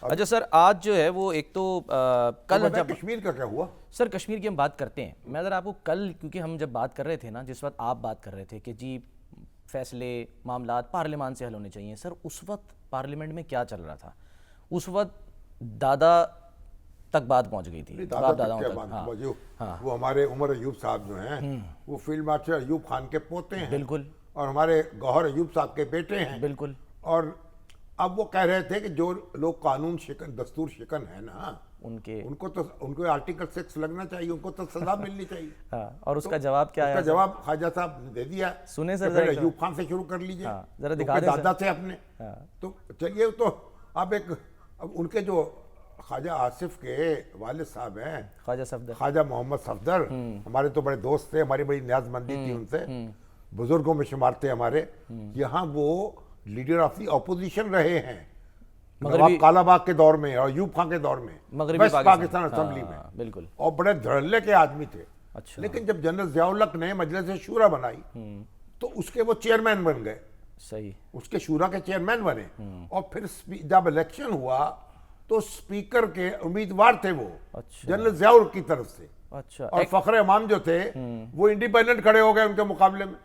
अच्छा सर, आज जो है वो एक तो कल तो जब कश्मीर का क्या हुआ? सर कश्मीर की हम बात करते हैं, मैं अगर आपको कल, क्योंकि हम जब बात कर रहे थे ना, जिस वक्त आप बात कर रहे थे कि जी फैसले मामलात पार्लियामान से हल होने चाहिए, सर उस वक्त पार्लियामेंट में क्या चल रहा था? उस वक्त दादा तक बात पहुंच गई थी, नहीं, बाप दादा तक दादाओं क्या तक। बात हाँ मौजूद। हाँ वो हमारे उमर अयूब साहब जो हैं, वो फील्ड मार्शल अयूब खान के पोते हैं, बिल्कुल और हमारे गौहर अयूब साहब के बेटे हैं। बिल्कुल। और अब वो कह रहे थे कि जो लोग कानून शिकन, दस्तूर शिकन है ना, उनके उनको आर्टिकल 6 लगना चाहिए, उनको तो सजा मिलनी चाहिए। हाँ, और उसका जवाब क्या उसका आया? जवाब ख्वाजा साहब ने दे दिया। सुने सर तो जरा फिर एक अयूब खान से शुरू कर लीजिए। हाँ, जरा तो दिखा उनके दें सर। दादा थे अपने। हाँ। तो चलिए, तो अब उनके जो ख्वाजा आसिफ के वालिद साहब हैं, ख्वाजा सफदर। ख्वाजा मोहम्मद सफदर, हमारे तो बड़े दोस्त थे, हमारी बड़ी न्याजमंदी थी उनसे, बुजुर्गों में शुमार थे हमारे। यहाँ वो लीडर ऑफ द ऑपोजिशन रहे हैं नवाब कालाबाग के दौर में और यूब खान के दौर में, मगरबी वेस्ट पाकिस्तान असेंबली में, हाँ, बिल्कुल। और बड़े धड़ल्ले के आदमी थे। अच्छा। लेकिन जब जनरल ज़ियाउल हक ने मजलिस शूरा बनाई तो उसके वो चेयरमैन बन गए, सही। उसके शूरा के चेयरमैन बने। और फिर जब इलेक्शन हुआ तो स्पीकर के उम्मीदवार थे वो, अच्छा। जनरल ज़ियाउल की तरफ से। अच्छा। और फखर इमाम जो थे वो इंडिपेंडेंट खड़े हो गए उनके मुकाबले में,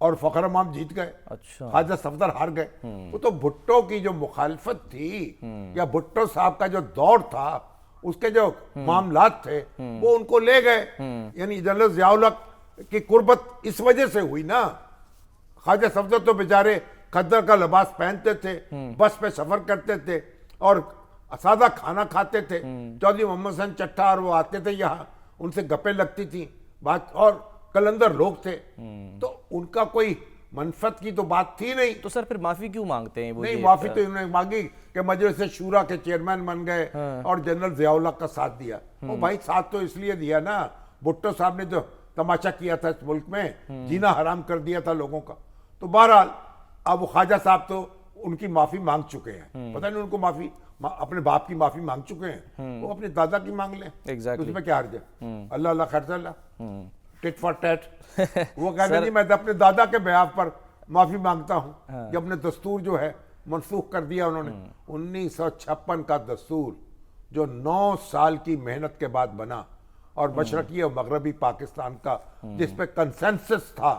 और फखर इमाम जीत गए। अच्छा। ख्वाजा सफदर हार गए। वो तो भुट्टो की जो मुखालफत थी, या भुट्टो साहब का जो दौर था, उसके जो मामलात थे, वो उनको ले गए। यानी जनरल ज़ियाउल हक की कुर्बत इस वजह से हुई ना। ख्वाजा सफदर तो बेचारे खद्दर का लिबास पहनते थे, बस पे सफर करते थे और सादा खाना खाते थे। चौधरी मोहम्मद हसन चट्टा और वो आते थे यहाँ, उनसे गप्पे लगती थी बात, और कलंदर लोग थे। तो उनका कोई मनफत की तो बात थी नहीं। तो सर फिर माफी क्यों मांगते हैं वो? नहीं, माफी तो इन्होंने मांगी कि मजलिस शूरा के चेयरमैन बन गए और जनरल ज़ियाउल हक का साथ दिया। ओ भाई, साथ तो इसलिए दिया ना, भुट्टो साहब ने जो तमाशा किया था इस मुल्क में, जीना हराम कर दिया था लोगों का। तो बहरहाल अब वो ख्वाजा साहब तो उनकी माफी मांग चुके हैं। पता नहीं उनको माफी, अपने बाप की माफी मांग चुके हैं, वो अपने दादा की मांग लें। Exactly. उसमें क्या हर्ज है? अल्लाह अल्लाह खैर अल्लाह, टिट फॉर टैट। वो कहते नहीं, मैं तो अपने दादा के बेहाफ पर माफी मांगता हूँ कि अपने दस्तूर जो है मनसूख कर दिया उन्होंने। 1956 का दस्तूर जो 9 साल की मेहनत के बाद बना, और मशरकी और मगरबी पाकिस्तान का जिसपे कंसेंसस था,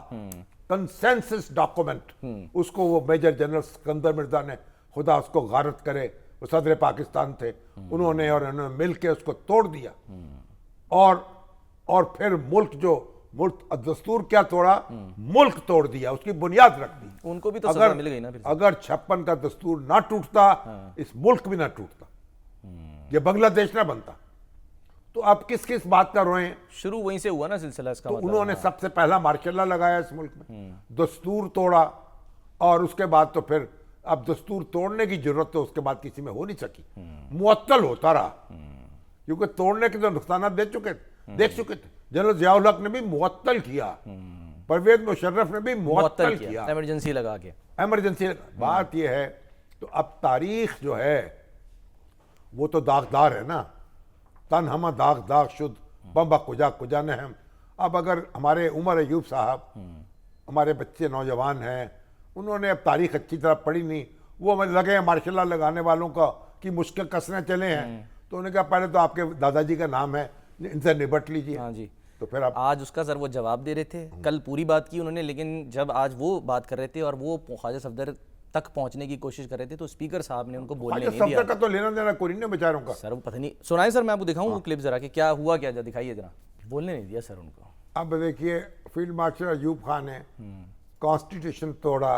कंसेंसस डॉक्यूमेंट, उसको वो मेजर जनरल सिकंदर मिर्जा ने, खुदा उसको गारत करे, वो सदर पाकिस्तान थे, उन्होंने और उन्होंने मिल के उसको तोड़ दिया। और फिर मुल्क दस्तूर क्या तोड़ा, मुल्क तोड़ दिया, उसकी बुनियाद रख दी। उनको भी तो सजा मिल गई ना फिर। अगर 56 का दस्तूर ना टूटता, इस मुल्क भी ना टूटता, ये बांग्लादेश ना बनता। तो अब किस किस बात का रोएं? शुरू वहीं से हुआ ना सिलसिला इसका। तो मतलब उन्होंने सबसे पहला मार्शल लॉ लगाया इस मुल्क में, दस्तूर तोड़ा, और उसके बाद तो फिर अब दस्तूर तोड़ने की जरूरत तो उसके बाद किसी में हो नहीं सकी, मुअत्तल होता रहा, क्योंकि तोड़ने के तो नुकसान देख चुके थे। जनरल ज़ियाउल हक ने भी मुअत्तल किया, परवेज मुशर्रफ ने भी मुअत्तल किया, इमरजेंसी लगा के। इमरजेंसी। बात यह है, तो अब तारीख जो है वो तो दागदार है ना, तन हम दाग दाग शुद्ध बम्बा कुजा कुजा ने हम। अब अगर हमारे उमर अयूब साहब, हमारे बच्चे नौजवान हैं, उन्होंने अब तारीख अच्छी तरह पढ़ी नहीं, वो हमें लगे हैं मार्शल लॉ लगाने वालों का कि मुश्किल कसने चले हैं, तो उन्होंने कहा पहले तो आपके दादाजी का नाम है, इनसे निपट लीजिए। हाँ जी। तो फिर आप आज उसका सर वो जवाब दे रहे थे, कल पूरी बात की उन्होंने, लेकिन जब आज वो बात कर रहे थे और वो ख्वाजा सफदर तक पहुंचने की कोशिश कर रहे थे, तो स्पीकर साहब ने उनको बोलने नहीं दिया। का तो लेना देना कोई नहीं बेचारों का। सर वो पता नहीं, सुनाए सर, मैं आपको दिखाऊं वो क्लिप जरा कि क्या हुआ, क्या दिखाइए जरा। बोलने नहीं दिया सर उनको। अब देखिए, फील्ड मार्शल अयूब खान ने कॉन्स्टिट्यूशन तोड़ा,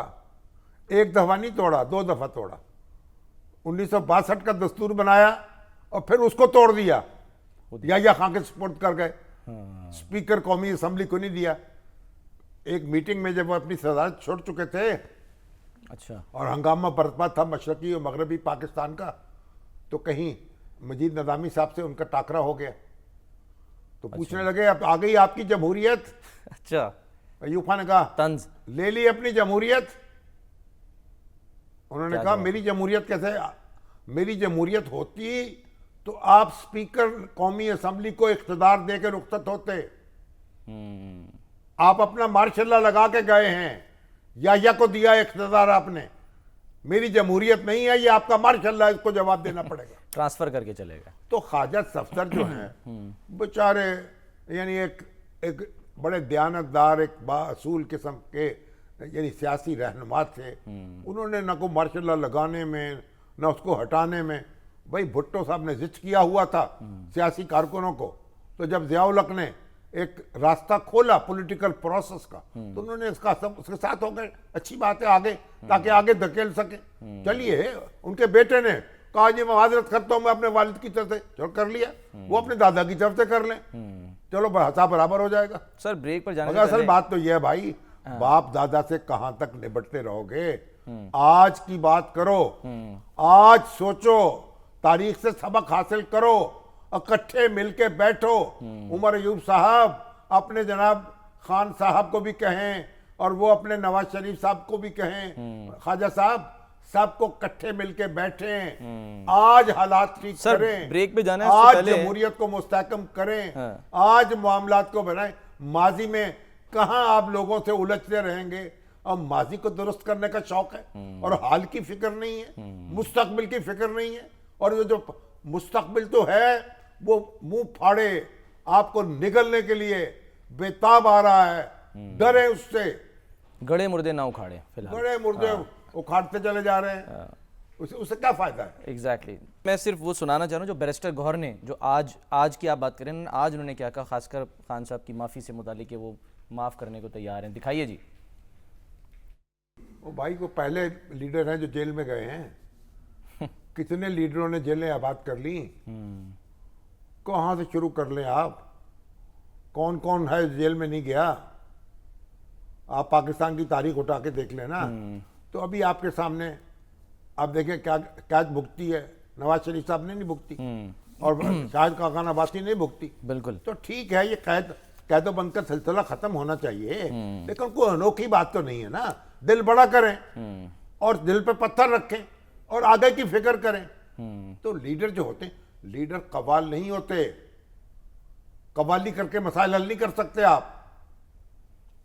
एक दफा नहीं तोड़ा, 2 दफा तोड़ा। 1962 का दस्तूर बनाया और फिर उसको तोड़ दिया, या खान के सपोर्ट कर गए। स्पीकर कौमी असेंबली को नहीं दिया। एक मीटिंग में जब वो अपनी सदारत छोड़ चुके थे, अच्छा, और हंगामा बरपा था मशरकी और मगरबी पाकिस्तान का, तो कहीं मजीद नदामी साहब से उनका टाकरा हो गया, तो पूछने लगे अब आ गई आपकी जमहूरियत। अच्छा, अयूब खान ने कहा तंज ले ली अपनी जमहूरियत। उन्होंने कहा मेरी जमहूरियत कैसे, मेरी जमहूरियत होती तो आप स्पीकर कौमी असेंबली को इख्तिदार दे के रुखसत होते। आप अपना मार्शल लॉ लगा के गए हैं, या को दिया इख्तिदार आपने, मेरी जमहूरियत नहीं है, ये आपका मार्शल लॉ है, इसको जवाब देना पड़ेगा। ट्रांसफर करके चलेगा। तो ख्वाजा सफदर जो हैं बेचारे, यानी एक बड़े दयानतदार, एक बासूल किस्म के यानी सियासी रहनुमा थे। उन्होंने ना को मार्शल लॉ लगाने में ना उसको हटाने में, भाई भुट्टो साहब ने जिद किया हुआ था सियासी कारकुनों को, तो जब जियाउल हक ने एक रास्ता खोला पॉलिटिकल प्रोसेस का, तो उन्होंने इसका सब उसके साथ हो गए। अच्छी बात है, आगे ताकि आगे धकेल सके। चलिए, उनके बेटे ने कहा जी मैं माजरत करता हूं, मैं अपने वालिद की तरफ से, चलो कर लिया, वो अपने दादा की तरफ से कर लें, चलो हिसाब बराबर हो जाएगा। सर ब्रेक पर जाने मगर से असल पहले बात तो यह है भाई, बाप दादा से कहां तक निपटते रहोगे? आज की बात करो, आज सोचो, तारीख से सबक हासिल करो, इकट्ठे मिलके बैठो। उमर अयूब साहब अपने जनाब खान साहब को भी कहें और वो अपने नवाज शरीफ साहब को भी कहें, ख्वाजा साहब सबको इकट्ठे मिलके बैठें, आज हालात ठीक सर, करें, ब्रेक पे जाने से आज पहले जमहूरियत को मुस्तहकम करें, हाँ। आज मामलात को बनाएं। माजी में कहां आप लोगों से उलझते रहेंगे? अब माजी को दुरुस्त करने का शौक है और हाल की फिक्र नहीं है, मुस्तकबिल की फिक्र नहीं है। और ये जो मुस्तकबिल तो है वो मुंह फाड़े आपको निगलने के लिए बेताब आ रहा है, डरे उससे, गड़े मुर्दे ना उखाड़े फिलहाल। बड़े मुर्दे उखाड़ते चले जा रहे हैं, उससे क्या फायदा है? एग्जैक्टली मैं सिर्फ वो सुनाना चाह रहा हूँ जो बैरिस्टर गौहर ने, जो आज की आप बात करें, आज उन्होंने क्या कहा, खासकर खान साहब की माफ़ी से मुतालिक कि वो माफ़ करने को तैयार हैं। दिखाइए जी। वो भाई को पहले लीडर हैं जो जेल में गए हैं। कितने लीडरों ने जेलें आबाद कर ली, कहाँ से शुरू कर लें आप? कौन कौन है जेल में नहीं गया? आप पाकिस्तान की तारीख उठा के देख लेना। तो अभी आपके सामने आप देखें क्या कैद भुगती है, नवाज शरीफ साहब ने नहीं भुगती और शाहिद खाकान अब्बासी नहीं भुगती। बिल्कुल। तो ठीक है, ये कैदो बंद का सिलसिला खत्म होना चाहिए, लेकिन कोई अनोखी बात तो नहीं है ना। दिल बड़ा करें और दिल पे पत्थर रखें और आगे की फिक्र करें। तो लीडर जो होते हैं, लीडर कवाल नहीं होते, कवाली करके मसाइल हल नहीं कर सकते आप।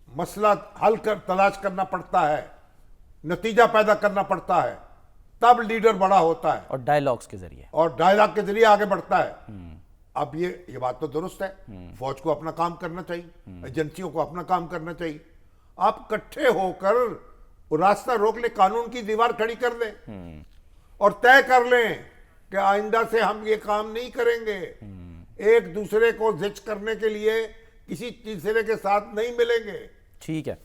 मसला हल कर तलाश करना पड़ता है, नतीजा पैदा करना पड़ता है, तब लीडर बड़ा होता है, और डायलॉग्स के जरिए, और डायलॉग के जरिए आगे बढ़ता है। अब ये बात तो दुरुस्त है, फौज को अपना काम करना चाहिए, एजेंसियों को अपना काम करना चाहिए। आप इकट्ठे होकर रास्ता रोक ले, कानून की दीवार खड़ी कर दें और तय कर लें कि आइंदा से हम ये काम नहीं करेंगे, एक दूसरे को जिच करने के लिए किसी तीसरे के साथ नहीं मिलेंगे। ठीक है।